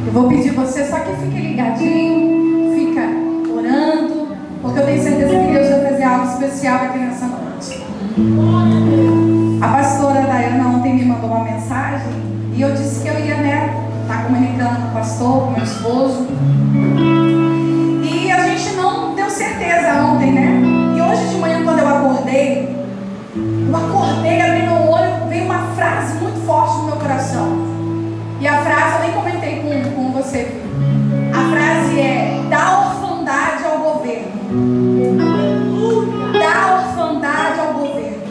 Eu vou pedir você só que fique ligadinho, fica orando, porque eu tenho certeza que Deus vai fazer algo especial aqui nessa noite. A pastora Dayana ontem me mandou uma mensagem e eu disse que eu ia, estar comunicando com o pastor, com meu esposo. E a gente não deu certeza ontem, E hoje de manhã, quando eu acordei, abri meu olho, veio uma frase muito forte no meu coração. E a frase eu nem comentei com você. A frase é: dá orfandade ao governo. Dá orfandade ao governo.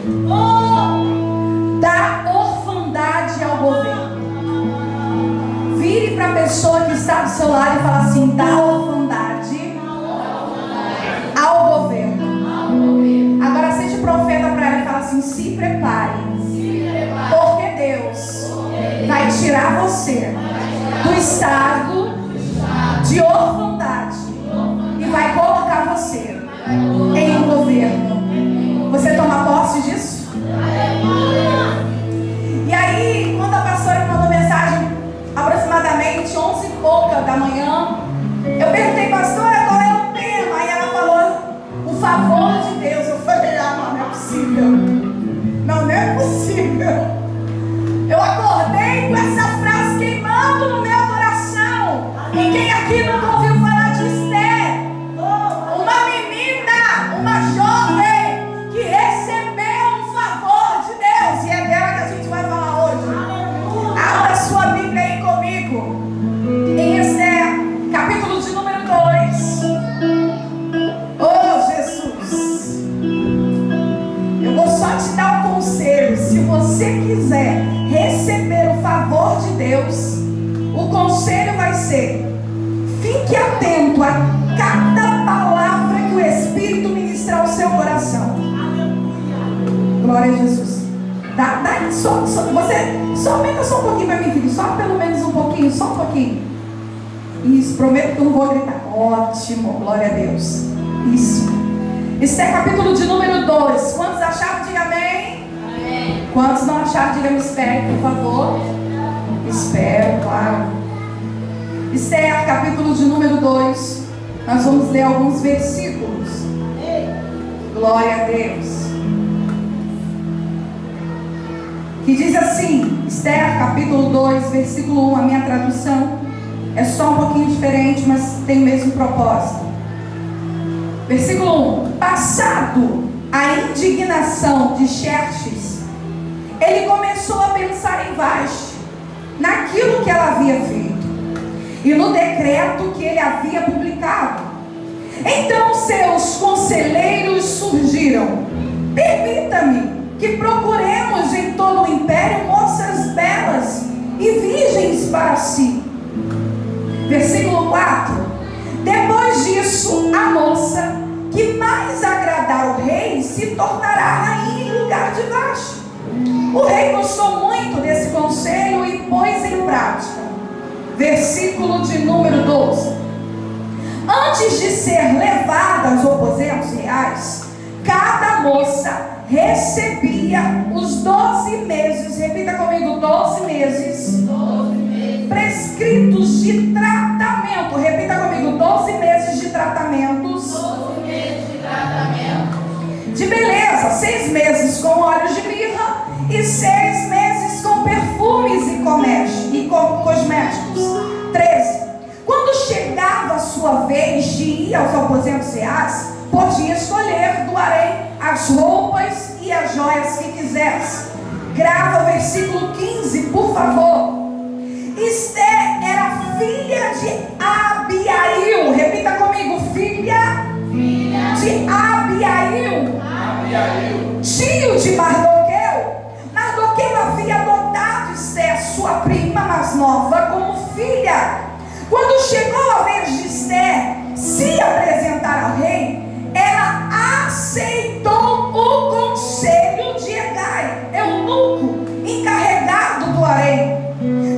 Dá orfandade ao governo. Vire para a pessoa que está do seu lado e fala assim: dá orfandade ao governo. Agora seja profeta para ela e fala assim: se prepare. Porque Deus vai tirar você do estado de orfandade e vai colocar você em um governo. Você toma posse disso? E aí, quando a pastora me mandou mensagem, aproximadamente 11 e pouca da manhã, eu perguntei: pastora, qual é o tema? Aí ela falou: o favor de Deus. Eu falei: não é possível. Não é possível. Eu acordei com essa frase queimando no meu coração. E quem aqui nunca ouviu falar de Esther? Uma menina, uma jovem que recebeu um favor de Deus. E é dela que a gente vai falar hoje. Abra sua Bíblia aí comigo. Em Esther, capítulo de número 2. Oh, Jesus. Eu vou só te dar um conselho. Se você quiser receber o favor de Deus, o conselho vai ser: fique atento a cada palavra que o Espírito ministrar ao seu coração. Glória a Jesus. Só aumenta só um pouquinho para mim, filho. Só pelo menos um pouquinho, só um pouquinho. Isso, prometo que eu não vou gritar. Ótimo, glória a Deus. Isso. Esther, capítulo de número 2. Quantos acharam? Diga amém. Amém. Quantos não acharam? Diga-me espere, por favor. Espero, claro. Esther, capítulo de número 2. Nós vamos ler alguns versículos. Glória a Deus. Que diz assim, Esther, capítulo 2, versículo 1. A minha tradução é só um pouquinho diferente, mas tem o mesmo propósito. Versículo 1. Passado a indignação de Xerxes, ele começou a pensar em Vasti, naquilo que ela havia feito e no decreto que ele havia publicado. Então seus conselheiros surgiram: permita-me que procuremos em todo o império moças belas e virgens para si. Versículo 4. Depois disso, a moça que mais agradar o rei se tornará rainha em lugar de Vasti. O rei gostou muito desse conselho e pôs em prática. Versículo de número 12. Antes de ser levada aos aposentos reais, cada moça recebia os 12 meses, repita comigo, 12 meses, prescritos de tratamento. Repita comigo, 12 meses de tratamentos. 12 meses de tratamento. De beleza, 6 meses com óleos de mirra e 6 meses com perfumes e cosméticos. 13. Quando chegava a sua vez de ir aos aposentos reais, podia escolher do harém as roupas e as joias que quisesse. Grava o versículo 15, por favor. Esther era filha de Abiail. Repita comigo, filha de Abiail. Tio de Mardoqueu. Mardoqueu havia adotado Esther, sua prima mais nova, como filha. Quando chegou a vez de Esther se apresentar ao rei, ela aceitou o conselho de Hegai, eunuco, encarregado do harém.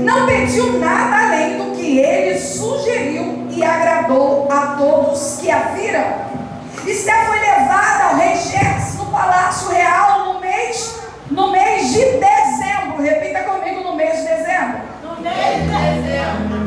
Não pediu nada além do que ele sugeriu e agradou a todos que a viram. Esther foi levada ao rei Xerxes no palácio real no mês de dezembro. Repita comigo, no mês de dezembro. No mês de dezembro.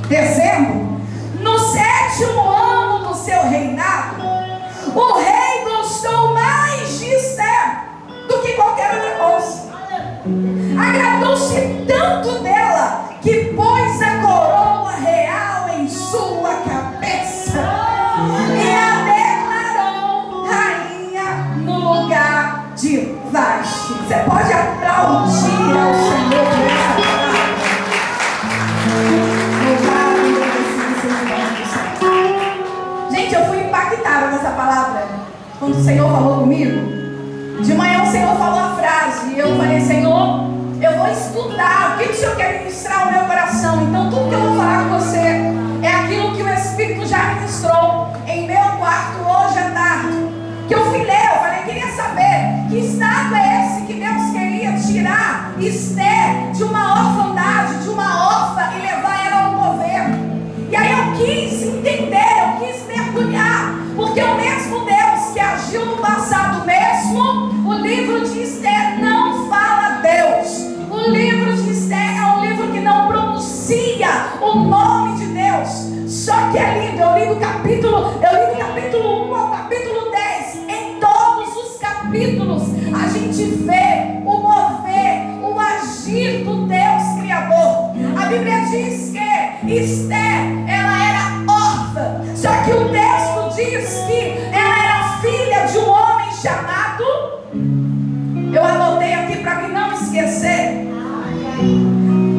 Dezembro, no 7º ano do seu reinado, o rei gostou mais de Esther do que qualquer outra coisa. Agradou-se tanto dela que pôs a coroa real em sua cabeça e a declarou rainha no lugar de Vasti. Você pode aplaudir ao Senhor por essa palavra. Gente, eu fui impactada com essa palavra quando o Senhor falou comigo. De manhã o Senhor falou a frase e eu falei: Senhor, eu vou estudar o que o Senhor quer ministrar ao meu coração. Então tudo que eu vou falar com você é aquilo que o Espírito já ministrou em meu quarto hoje à tarde. Que eu fui ler, eu falei, queria saber que estado é esse que Deus queria tirar Esther de uma orfandade, de uma órfã, e levar ela ao governo. E aí eu quis entender, eu quis mergulhar, porque o mesmo Deus que agiu no passado mesmo, o livro de Esther não fala Deus. O livro de Esther é um livro que não pronuncia o nome de Deus. Só que é lindo. Eu li do capítulo 1 ao capítulo 10. Em todos os capítulos a gente vê o mover, o agir do Deus Criador. A Bíblia diz que Esther, ela era órfã. Só que o texto diz que ela era filha de um homem chamado, eu anotei aqui para mim não esquecer,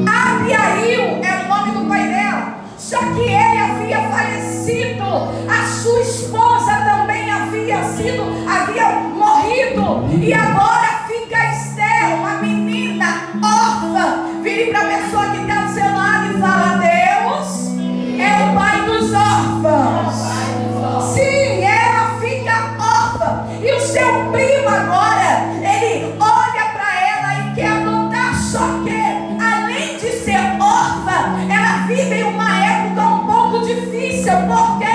Abiail era o nome do pai dela. Só que ele havia falecido, a sua esposa também havia morrido, e agora fica Esther, uma menina órfã. Vire para a pessoa que está do seu lado e fala: Deus é o pai dos órfãos. Sim, ela fica órfã. E o seu primo agora, ele olha para ela e quer adotar. Só que, além de ser órfã, ela vive em uma época um pouco difícil. Por quê?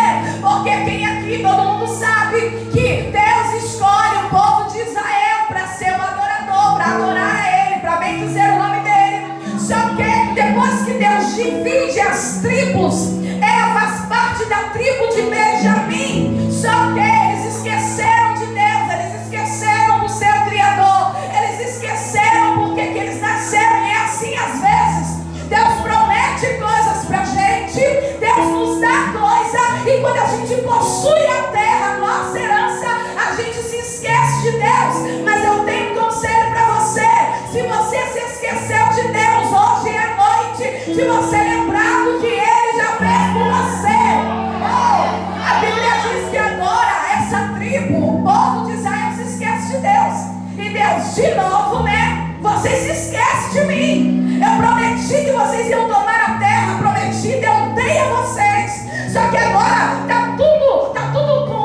Porque quem aqui, todo mundo sabe que Deus escolhe o povo de Israel para ser um adorador, para adorar a Ele, para bendizer o nome dEle. Só que depois que Deus divide as tribos, ela faz parte da tribo de Benjamim. Só que eles esqueceram de Deus, eles esqueceram do seu Criador, eles esqueceram porque que eles nasceram. E é assim às vezes. Deus promete coisas pra gente, Deus nos dá coisa, e quando a gente possui a terra, a nossa herança, a gente se esquece de Deus. Mas eu tenho um conselho pra você: se você se esqueceu de Deus hoje à noite, se você lembrar do que Ele já fez por você, a Bíblia diz que agora essa tribo, o povo de Israel, se esquece de Deus. E Deus, de novo, né? Vocês se esquecem de mim. Eu prometi que vocês iam tomar a terra, prometi, eu dei a vocês. Só que agora tá tudo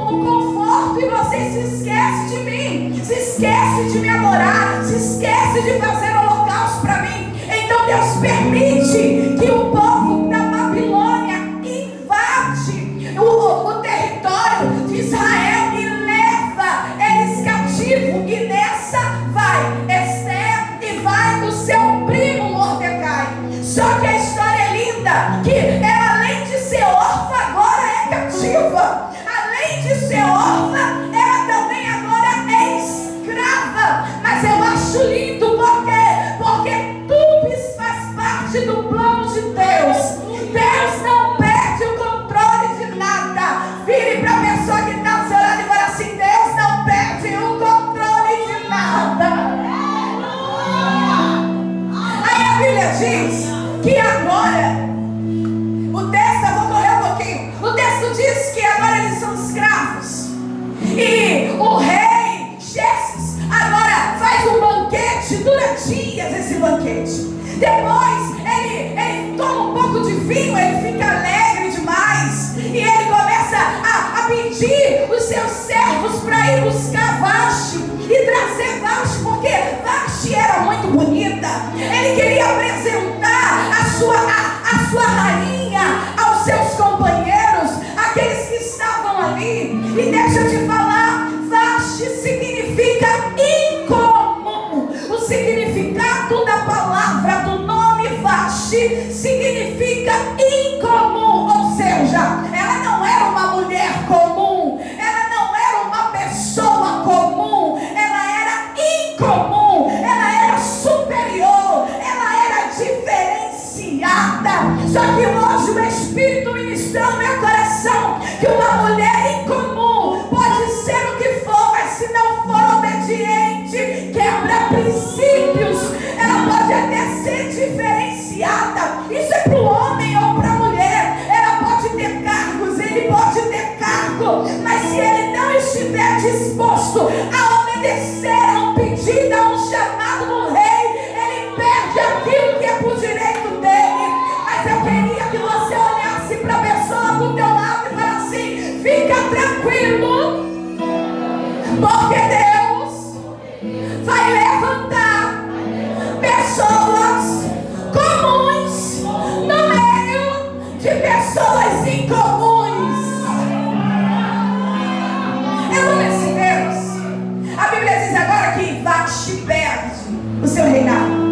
no conforto e vocês se esquecem de mim, se esquecem de me adorar, se esquecem de fazer holocausto para mim. Então Deus permite que o povo da Babilônia invade o território de Israel e leva eles cativos. E nessa vai Esther e vai o seu primo Mordecai. Só que a história é linda, que ela, além de ser órfã, agora é cativa. Além de ser órfã, ela também agora é escrava. Mas eu acho lindo, por quê? Porque tudo faz parte do plano de Deus. Deus não perde o controle de nada. Vire para a pessoa que está ao seu lado e fala assim: Deus não perde o controle de nada. Aí a Bíblia diz que agora, o texto, eu vou correr um pouquinho, o texto diz que agora eles são escravos. E o rei Xerxes agora faz um banquete, dura dias esse banquete. Depois ele toma um pouco de vinho, ele fica alegre demais. E ele começa a pedir os seus servos para ir buscar Vasti e trazer Vasti, porque Vasti era muito bonita. Ele queria apresentar a sua rainha aos seus companheiros, aqueles que estavam ali. E deixa eu te falar, Vasti significa incomum. O significado da palavra, do nome Vasti, significa incomum, ou seja, ela não era uma mulher comum, ela não era uma pessoa comum, ela era incomum, ela era superior, ela era diferenciada. Só que hoje o Espírito ministrou no meu coração que uma mulher incomum pode ser o que for, mas se não for obediente, quebra princípios, ela pode até ser diferenciada. Isso é para o homem ou para a mulher. Ela pode ter cargos, ele pode ter cargo, mas se ele não estiver disposto a obedecer a um pedido, a um chamado do rei, ele perde aquilo que é por direito dele. Mas eu queria que você olhasse para a pessoa do teu lado e falasse assim: fica tranquilo, porque Deus vai levantar pessoas comuns no meio de pessoas incomuns. Eu amo esse Deus. A Bíblia diz agora que Vaxi perde o seu reinado.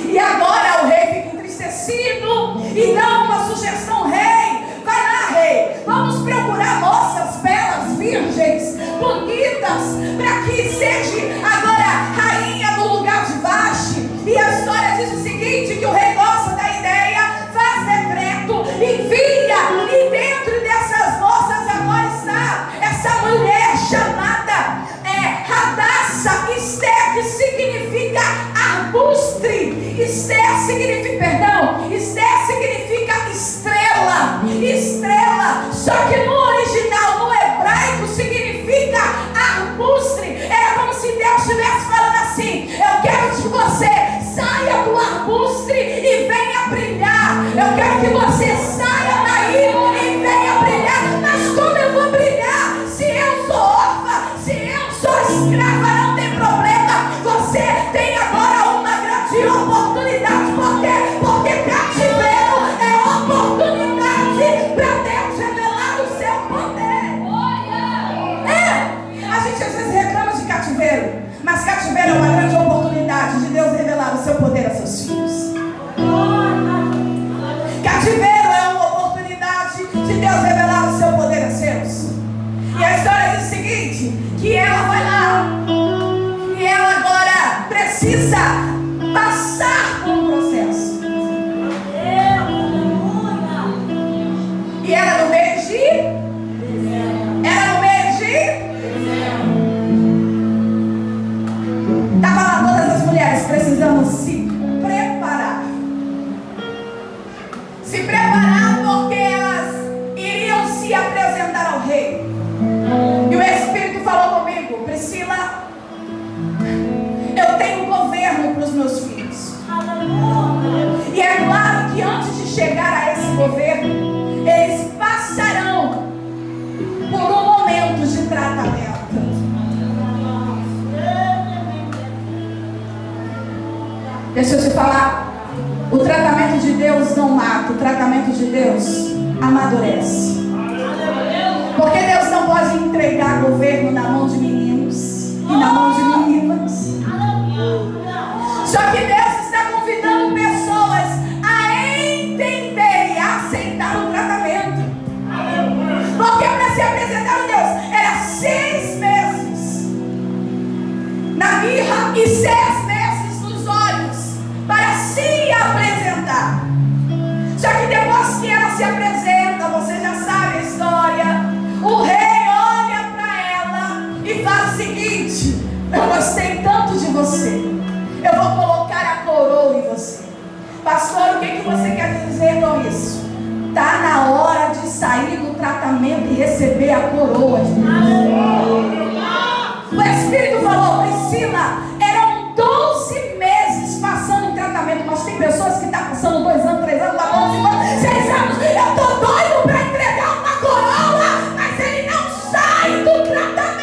E agora o rei fica entristecido e dá uma sugestão: rei, vai lá, rei, vamos procurar moças belas, virgens, bonitas, para que seja agora rainha no lugar de Vaxi. E a história diz o seguinte, que o rei gosta da ideia, faz decreto, envia, e dentro dessas moças agora está essa mulher chamada Radassa Esther, que significa arbustre. Esther significa estrela, estrela. Só que no original, no hebraico, significa arbustre. Era como se Deus estivesse falando assim: eu quero que você saia do arbustre e venha brilhar. Eu quero que você saia daí e venha brilhar. Mas como eu vou brilhar se eu sou órfã, se eu sou escrava? Não tem problema, você tem agora uma grande oportunidade. Por quê? Porque cativeiro é oportunidade para Deus revelar o seu poder. A gente às vezes reclama de cativeiro, mas cativeiro é uma grande oportunidade de Deus revelar o seu poder a seus filhos. Cativeiro é uma oportunidade de Deus revelar o seu poder a seus. E a história diz o seguinte, que ela vai lá e ela agora precisa passar por um processo. E ela no meio de estava lá todas as mulheres precisando se preparar porque elas iriam se apresentar ao rei. E o Espírito falou comigo: Priscila, eu tenho governo para os meus filhos. E é claro que antes de chegar a esse governo, eles passarão por um momento de tratamento. Deixa eu te falar, o tratamento de Deus não mata, o tratamento de Deus amadurece. Porque Deus não pode entregar governo na mão de meninos e na mão de meninas. Só que Deus está convidando pessoas a entender e a aceitar o tratamento. Porque para se apresentar a Deus era 6 meses na mirra e 6 meses nos olhos para se apresentar. Só que depois que ela se apresenta, você já sabe a história. O rei olha para ela e fala o seguinte: eu gostei tanto de você, eu vou colocar a coroa em você. Pastor, o que você quer dizer com isso? Está na hora de sair do tratamento e receber a coroa de Deus. O Espírito falou: Priscila, eram 12 meses passando em tratamento, mas tem pessoas que estão passando 2 anos, 3 anos, 4 anos, 5 anos, 6 anos. Eu estou doido para entregar uma coroa, mas ele não sai do tratamento.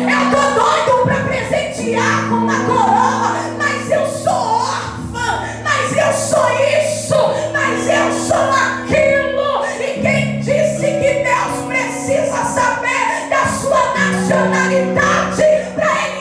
Eu estou doido para presentear com uma coroa, mas eu sou órfã, mas eu sou isso, mas eu sou aquilo. E quem disse que Deus precisa saber da sua nacionalidade para ele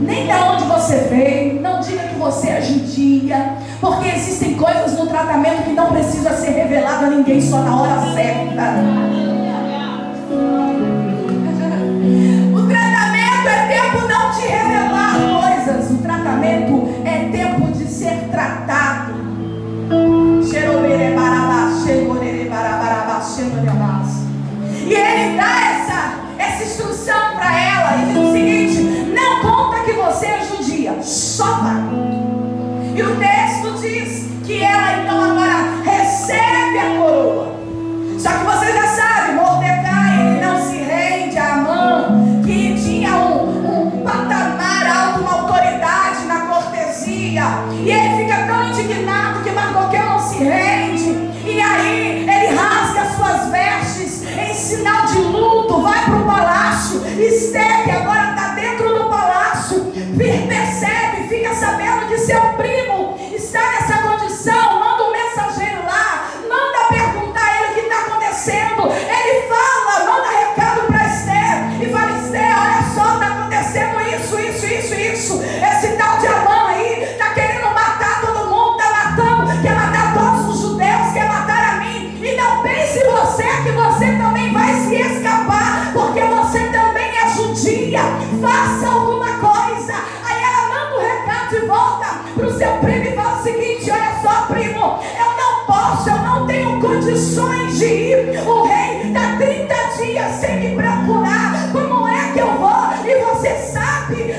nem de onde você veio. Não diga que você é judia, porque existem coisas no tratamento que não precisa ser revelado a ninguém, só na hora certa. O tratamento é tempo não de revelar coisas. O tratamento é tempo de ser tratado. E ele dá essa instrução para ela e diz o seguinte: não conta que você é judia, só vai. E o texto diz que ela então agora recebe a coroa. Só que você já sabe, Mordecai, ele não se rende a Amã, que tinha um patamar alto, uma autoridade na cortesia. E ele fica tão indignado que Mardoqueu não se rende. E aí ele rasga as suas vestes em sinal de luto, vai para o palácio. Esther, que agora está dentro do palácio, percebe, fica sabendo que seu primo está nessa condição, manda um mensageiro lá, manda perguntar a ele o que está acontecendo. Ele fala, manda recado para Esther e fala: Esther, olha só, está acontecendo isso. Esse tal de Amã aí está querendo matar todo mundo, está matando, quer matar todos os judeus, quer matar a mim. E não pense você que você também vai se escapar, porque você também é judia. Faça alguma coisa. Aí ela manda o recado de volta para o seu primo e fala o seguinte: olha só, primo, eu não posso, eu não tenho condições de ir. O rei está 30 dias sem me procurar. Como é que eu vou? E você sabe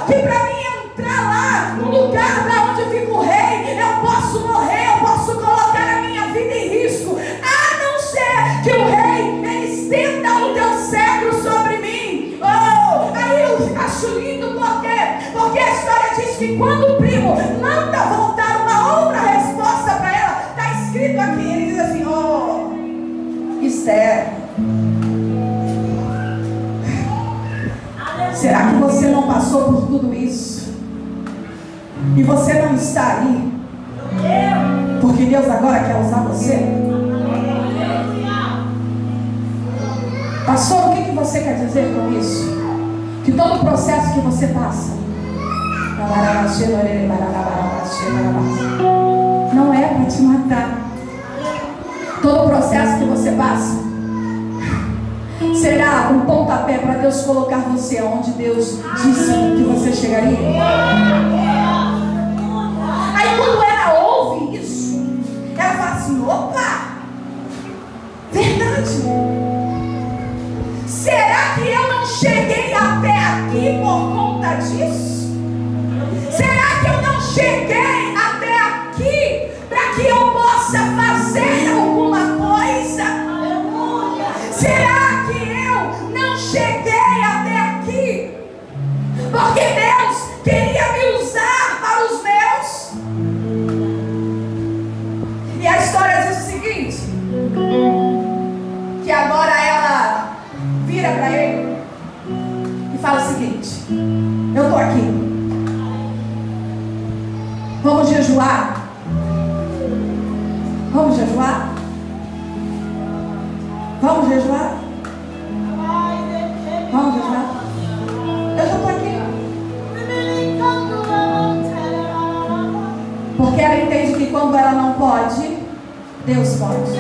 que para mim entrar lá no lugar para onde fica o rei, eu posso morrer, eu posso colocar a minha vida em risco, a não ser que o rei ele estenda o teu cetro sobre mim. Aí eu acho lindo, porque a história diz que quando o primo manda voltar uma outra resposta para ela, está escrito aqui, ele diz assim: Esther, será que você não passou por tudo isso? E você não está aí? Porque Deus agora quer usar você? Pastor, o que você quer dizer com isso? Que todo o processo que você passa não é para te matar. Todo o processo que você passa será um pontapé para Deus colocar você onde Deus disse que você chegaria. Aí quando ela ouve isso, ela fala assim: opa, verdade. Será que eu não cheguei até aqui por conta disso? Será que eu não cheguei até aqui para que eu possa fazer alguma coisa? Será que eu não cheguei até aqui porque Deus queria me usar para os meus? E a história diz o seguinte: que agora ela vira para ele e fala o seguinte: eu estou aqui, vamos jejuar? Vamos jejuar? Vamos jejuar? Vamos jejuar? Eu já estou aqui. Porque ela entende que quando ela não pode, Deus pode.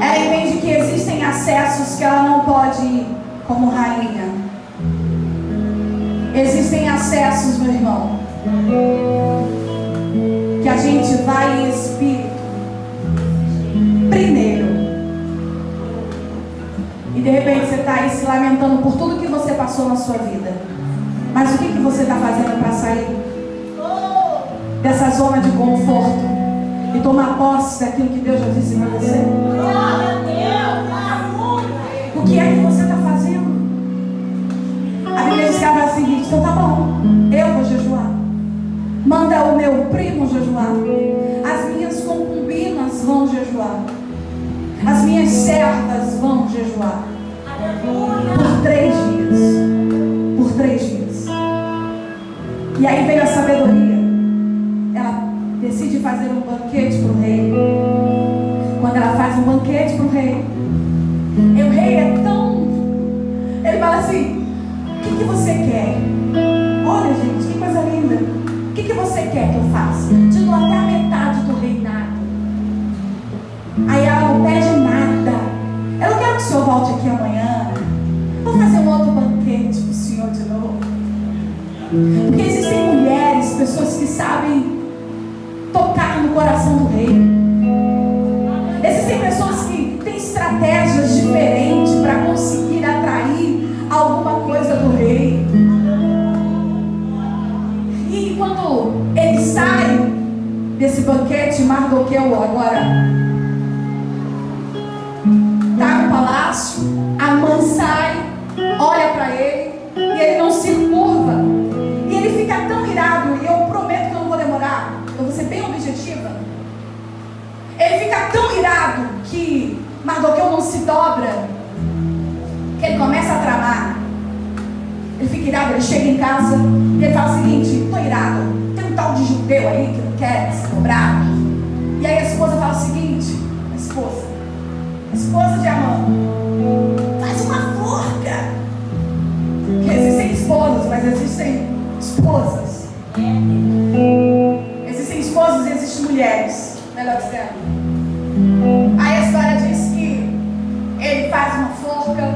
Ela entende que existem acessos que ela não pode ir como rainha. Existem acessos, meu irmão, que a gente vai em espírito primeiro. E de repente você está aí se lamentando por tudo que você passou na sua vida. Mas o que você está fazendo para sair dessa zona de conforto e tomar posse daquilo que Deus já disse para você? O que é que você está fazendo? A Bíblia diz que ela fala o seguinte: então tá bom, eu vou jejuar. Manda o meu primo jejuar. As minhas concubinas vão jejuar. As minhas servas vão jejuar. Por 3 dias. Por 3 dias. E aí veio a sabedoria. Ela decide fazer um banquete para o rei. Quando ela faz um banquete para o rei, e o rei é tão... Ele fala assim: o que você você quer que eu faça? Te dou até a metade do reinado. Aí ela não pede nada. Eu não quero que o senhor volte aqui amanhã. Vou fazer um outro banquete para o senhor de novo. Porque existem mulheres, pessoas que sabem tocar no coração do rei. Existem pessoas que têm estratégias diferentes para conseguir atrair alguma coisa do rei. E quando ele sai desse banquete, Mardoqueu agora está no palácio. Amã sai, olha para ele e ele não se curva. E ele fica tão irado, e eu prometo que eu não vou demorar, eu vou ser bem objetiva. Ele fica tão irado que Mardoqueu não se dobra, que ele começa a tramar. Ele fica irado, ele chega em casa e ele fala o seguinte: estou irado, tem um tal de judeu aí que não quer se dobrar. E aí a esposa fala o seguinte, a esposa de Amã, faz uma forca. Porque existem esposas, mas existem esposas. Existem esposas e existem mulheres, melhor dizendo. Aí a história diz que ele faz uma forca.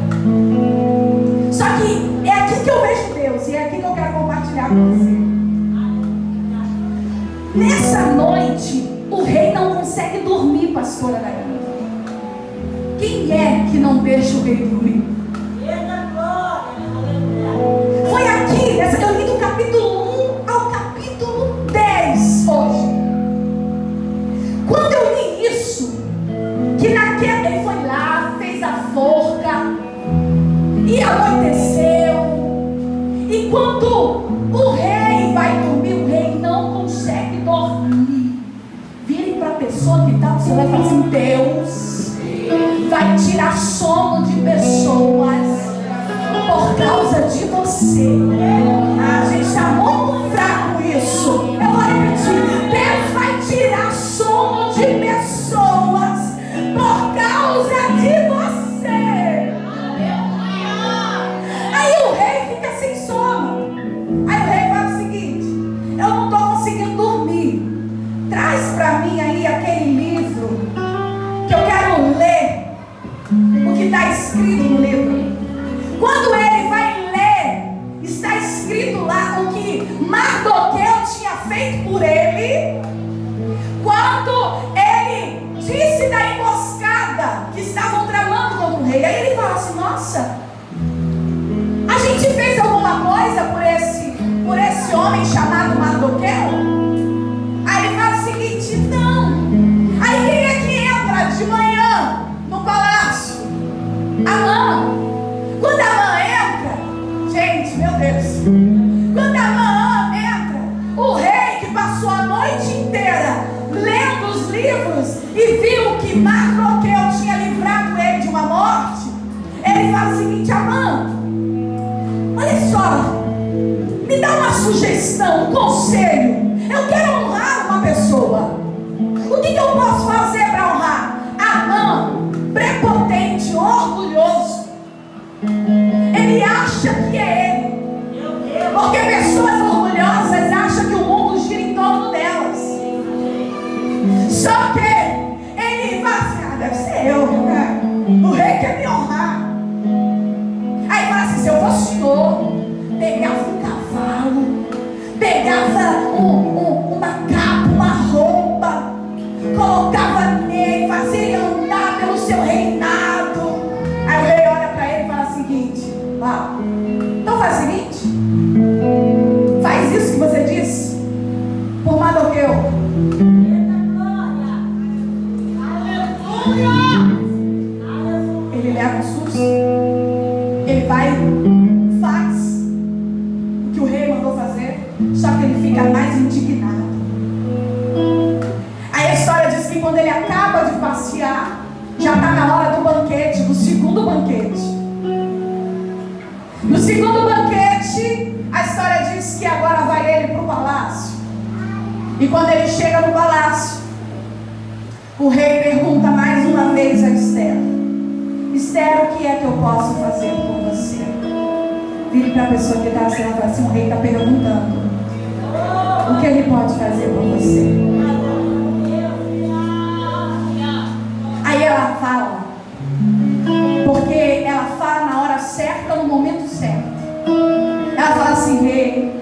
Só que é aqui que eu vejo Deus, e é aqui que eu quero compartilhar com você. Nessa noite, o rei não consegue dormir, pastora Dayana. Quem é que não deixa o rei dormir? Foi aqui, eu li do capítulo 1 ao capítulo 10 hoje. Quando eu li isso, que ele foi lá, fez a forca, e anoiteceu. E quando o rei vai dormir, o rei não consegue dormir. Virem para a pessoa que está, você vai falar assim: Deus vai tirar sono de pessoas por causa de você. A gente está muito fraco isso. Eu vou repetir: Deus vai tirar sono de pessoas por causa de você. Aí o rei fica sem sono. Aí o rei fala o seguinte: eu não estou conseguindo dormir. Traz para mim aí aquele livro que eu quero ler o que está escrito no livro. Quando ele vai ler, está escrito lá o que Mardoqueu tinha feito por ele, quando ele disse da emboscada que estavam tramando contra o rei. Aí ele fala assim: nossa, a gente fez alguma coisa por esse homem chamado Mardoqueu? Aí ele fala o seguinte: não. Aí quem é que entra de manhã no palácio? Amã. Quando Amã entra, gente, meu Deus, quando Amã entra, o rei que passou a noite inteira lendo os livros e viu que Mardoqueu tinha livrado ele de uma morte, ele fala o seguinte: Amã, olha só, me dá uma sugestão, um conselho. Eu quero honrar uma pessoa. O que eu posso fazer para honrar? Amã, prepotente, orgulhoso. Ele acha que é ele. Porque pessoas orgulhosas acham que o mundo gira em torno delas. Só que ele fala assim: ah, deve ser eu, né? O rei quer me honrar. Aí fala assim: se eu fosse senhor, pegava um cavalo, pegava uma capa, uma roupa, colocava nele, fazia ele andar pelo seu reinado. Aí o rei olha para ele e fala o seguinte: ah, então faz o seguinte, faz isso que você disse por Mardoqueu. Ele leva um susto, ele vai, faz o que o rei mandou fazer, só que ele fica mais indignado. Aí a história diz que quando ele acaba de passear, já está na hora do banquete, do segundo banquete. No segundo banquete, a história diz que agora vai ele para o palácio. E quando ele chega no palácio, o rei pergunta mais uma vez a Esther: Esther, o que é que eu posso fazer por você? Vire para a pessoa que está assim, ela fala assim: o rei está perguntando. o que Ele pode fazer por você. Aí ela fala, porque ela fala na hora certa, no momento certo. Ela fala assim: rei,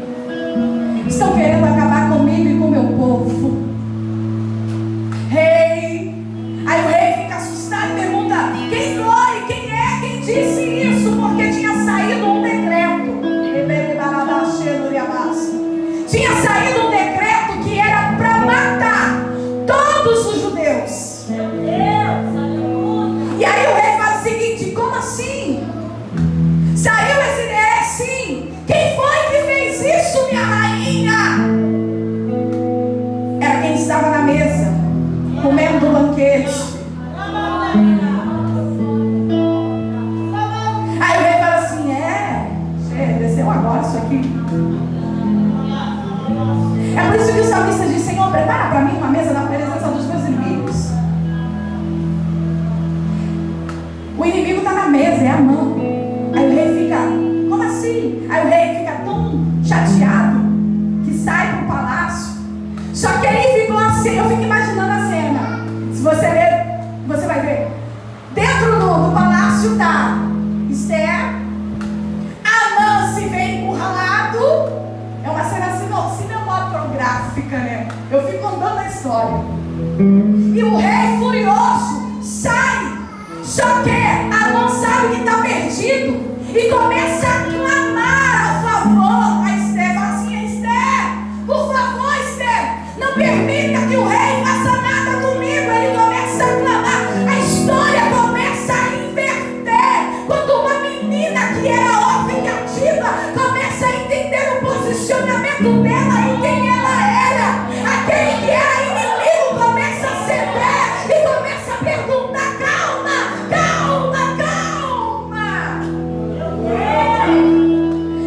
estão querendo acabar comigo e com o meu povo. Rei. Aí o rei fica assustado e pergunta: quem foi? Quem é? Quem disse isso? Porque tinha saído um decreto. Tinha saído um decreto que era para matar todos os judeus. Meu Deus, aleluia. E aí o rei fala o seguinte: como assim? Saiu esse decreto? Sim. Quem foi que fez isso, minha rainha? Era quem estava na mesa, comendo do banquete. Aí o rei fala assim: desceu agora isso aqui. É por isso que o salmista diz: Senhor, prepara para mim uma mesa na presença dos meus inimigos. O inimigo está na mesa, é Amã. Aí o rei fica: como assim? Aí o rei fica tão chateado que sai para o palácio. Só que aí ficou assim, eu fico imaginando a cena. Se você ler, você vai ver. Dentro do palácio está Esther. Amã se vê encurralado. É uma cena cinematográfica, né? Eu fico andando na história. E o rei furioso sai. Só que Amã sabe que está perdido e começa a clamar ao favor a Esther. Fala assim: Esther, por favor, Esther, não permita que o rei faça nada comigo. Ele começa a clamar. A história começa a inverter. Quando uma menina que era órfã e cativa começa a entender o posicionamento dela e quem ela era, aquele que era inimigo começa a ceder e começa a perguntar: calma, calma, calma.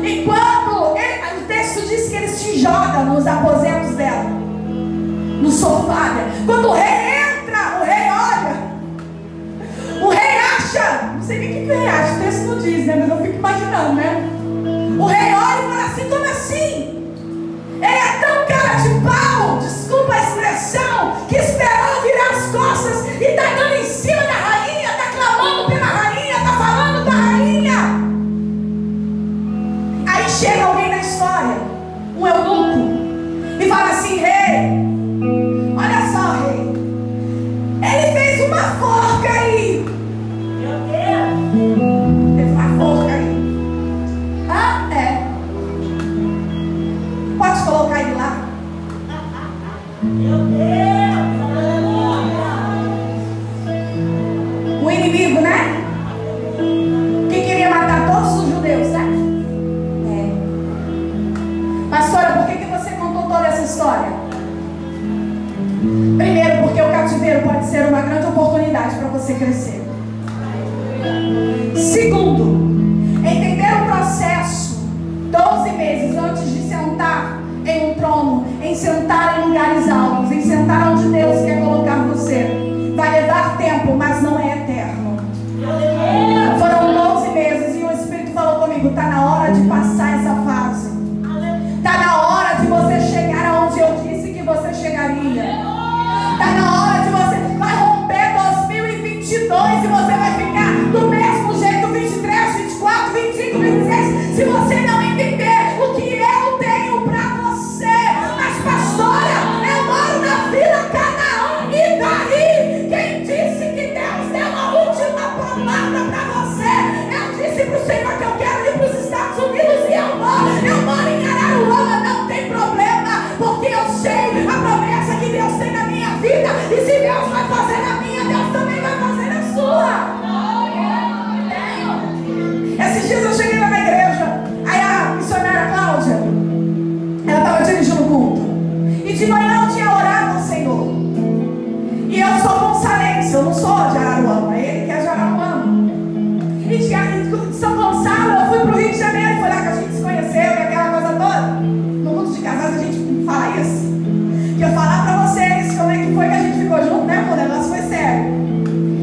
E quando o texto diz que ele se joga nos aposentos dela, no sofá dela. Quando o rei entra, o rei olha, o rei acha, não sei nem o que o rei acha, o texto não diz, né? Mas eu fico imaginando, né? O rei olha e fala assim: como assim? Ele é tão cara de pau, desculpa a expressão, que esperou virar as costas e está dando em cima da rainha, está clamando pela rainha, está falando com a rainha. Aí chega alguém na história, um eunuco, e fala assim: rei, olha só, rei, ele fez uma forca aí. Meu Deus. Fez uma forca aí. Ah, é. Pode colocar ele lá. Meu Deus, aleluia. O inimigo, né? Que queria matar todos os judeus, né? Pastora, por que você contou toda essa história? Primeiro, porque o cativeiro pode ser uma grande oportunidade para você crescer. Segundo, entender o processo 12 meses antes de sentar em um trono, em sentar em lugares altos, em sentar onde Deus quer colocar você. Vai levar tempo, mas não é eterno. Foram 12 meses e o Espírito falou comigo: está na hora de passar essa fase. Está na hora de você chegar aonde eu disse que você chegaria. Está na hora de você. Vai romper 2022 e você vai ficar do mesmo jeito 23, 24, 25, 26. Se você não entender o que eu tenho para você. Mas pastora, eu moro na Vila Canaã. E daí? Quem disse que Deus deu a última palavra para você? Eu disse para o Senhor que eu quero ir para os Estados Unidos e eu moro em Araruama, não tem problema, porque eu sei a promessa que Deus tem na minha vida, e se Deus vai fazer na minha, Deus também vai fazer na sua. Esses dias eu cheguei lá na igreja, aí a missionária Cláudia, ela estava dirigindo o culto, e de manhã eu tinha orado ao Senhor, e eu sou gonçalense, eu não sou de Araruama, ele que é de Araruama, e de São Gonçalo eu fui para o Rio de Janeiro, foi lá que a gente se conheceu e aquela coisa toda. No culto de casais a gente fala isso, que eu falar para vocês como é que foi que a gente ficou junto, né, amor? O negócio foi sério.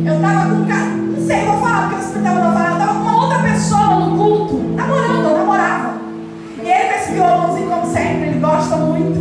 Eu tava com um cara, não sei, vou falar porque eu estava não falando, eu tava com uma outra pessoa no culto, namorando, eu namorava. E ele com esse violãozinho como sempre, ele gosta muito.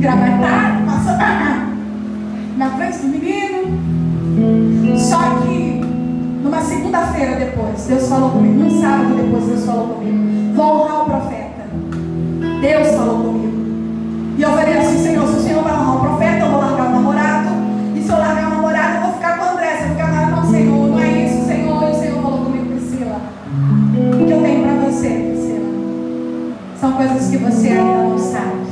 engravatado, passou na frente do menino. Só que numa segunda-feira depois, Deus falou comigo. Num sábado depois, Deus falou comigo: vou honrar o profeta. Deus falou comigo. E eu falei assim: Senhor, se o Senhor vai honrar o profeta, eu vou largar o namorado. E se eu largar o namorado, eu vou ficar com o André. Se eu ficar com ela, não, Senhor, não é isso, Senhor. E o Senhor falou comigo: Priscila, o que eu tenho para você, Priscila, são coisas que você ainda não sabe.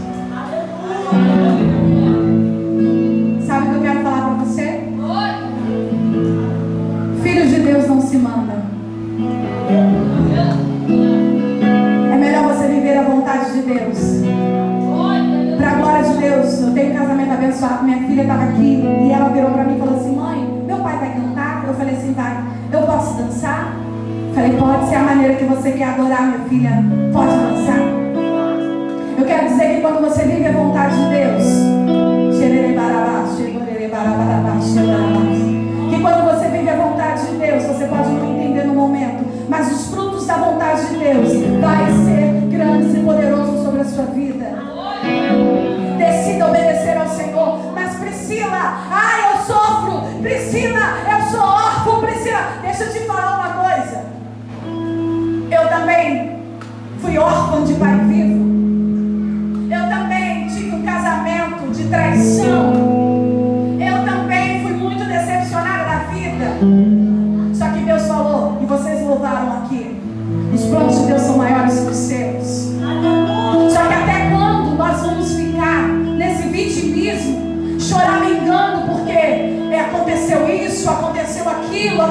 Sabe o que eu quero falar para você? Filhos de Deus não se mandam. É melhor você viver a vontade de Deus. Para a glória de Deus. Eu tenho um casamento abençoado. Minha filha estava aqui e ela virou para mim e falou assim: mãe, meu pai vai cantar? Eu falei assim: vai. Eu posso dançar? Falei: pode ser a maneira que você quer adorar, minha filha. Pode dançar. Eu quero dizer que quando você vive a vontade de Deus, que quando você vive a vontade de Deus, você pode não entender no momento, mas os frutos da vontade de Deus vai ser grandes e poderosos sobre a sua vida. Decida obedecer ao Senhor. Mas Priscila, eu sofro. Priscila, eu sou órfã. Priscila, deixa eu te falar uma coisa. Eu também fui órfã de pai vivo. Eu também tive um casamento de traição. Eu também fui muito decepcionada da vida. Só que Deus falou, e vocês louvaram aqui: os planos de Deus são maiores que os seus. Só que até quando nós vamos ficar nesse vitimismo, choramingando porque aconteceu isso, aconteceu aquilo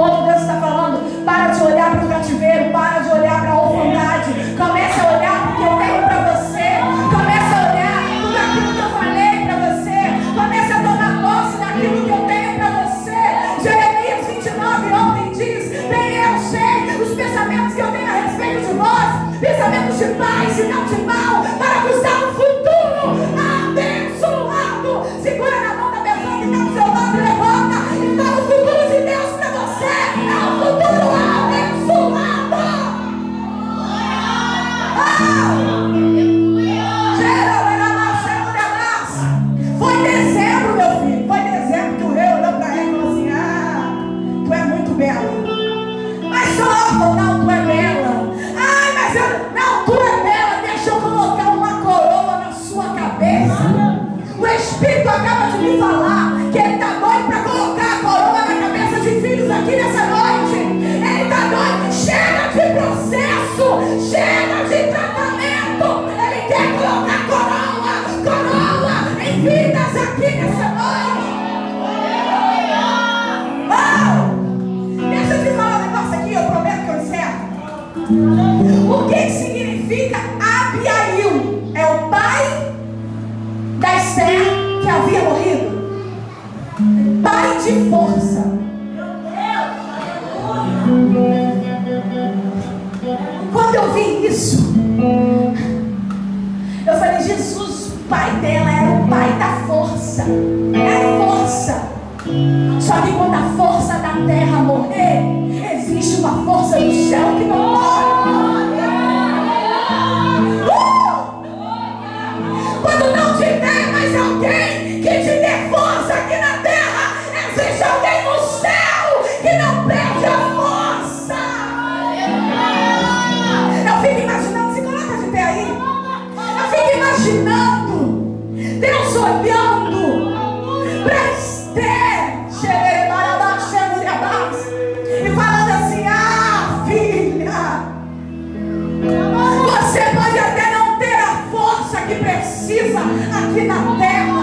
outro? Deus está falando: para de olhar para o cativeiro, para de olhar para a orfandade, comece a olhar porque eu tenho para você. Comece a olhar tudo aquilo que eu falei para você. Comece a tomar posse daquilo que eu tenho para você. Jeremias 29 ontem diz: bem eu sei os pensamentos que eu tenho a respeito de vós, pensamentos de paz e não de mal, para vos dar um futuro abençoado. Segura na mão da pessoa que está do seu lado e levanta. Então o futuro de Deus para você é um futuro abençoado. Foi dezembro, meu filho. Foi dezembro que o rei olhou para ele e falou assim: tu é muito bela. Mas só, não, tu é bela. Mas não, tu é bela. Deixa eu colocar uma coroa na sua cabeça. O Espírito acaba de me falar que ele está doido para colocar a coroa na cabeça de filhos aqui nessa noite. Ele está doido. Chega de processo, chega de tratamento. Ele quer colocar coroa em vidas aqui nessa noite. Deixa eu te falar um negócio aqui, eu prometo que eu encerro. O que significa Abiail? É o pai da Esther que havia morrido. Pai de força. Quando eu vi isso, eu falei: Jesus, o pai dela era o pai da força. É força. Só que quando a força da terra morrer, existe uma força do céu que não morre. Quando não tiver mais alguém que te dê força aqui na terra, existe alguém no céu que não perde a força. Eu fico imaginando, se coloca de pé aí. Eu fico imaginando Deus olhando para Esther e falando assim: filha, você pode até não ter a força que precisa aqui na terra.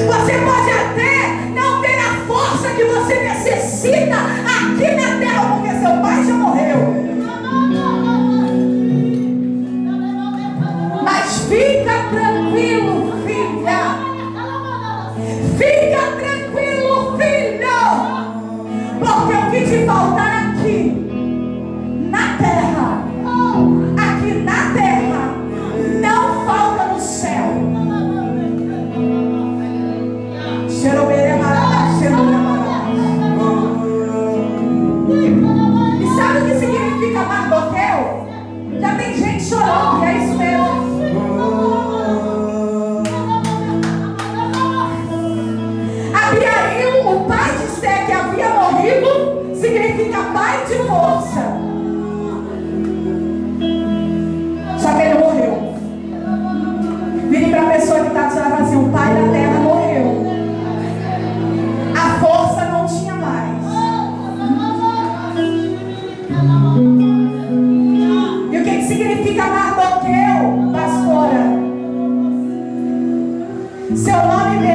Você pode até não ter a força que você necessita aqui na terra, porque seu pai já morreu. Mas fica tranquilo, filha. Fica tranquilo, filho. Porque o que te faltar aqui na terra, não falta no céu. E sabe o que significa Mardoqueu? Já tem gente chorando, é isso mesmo. Seu nome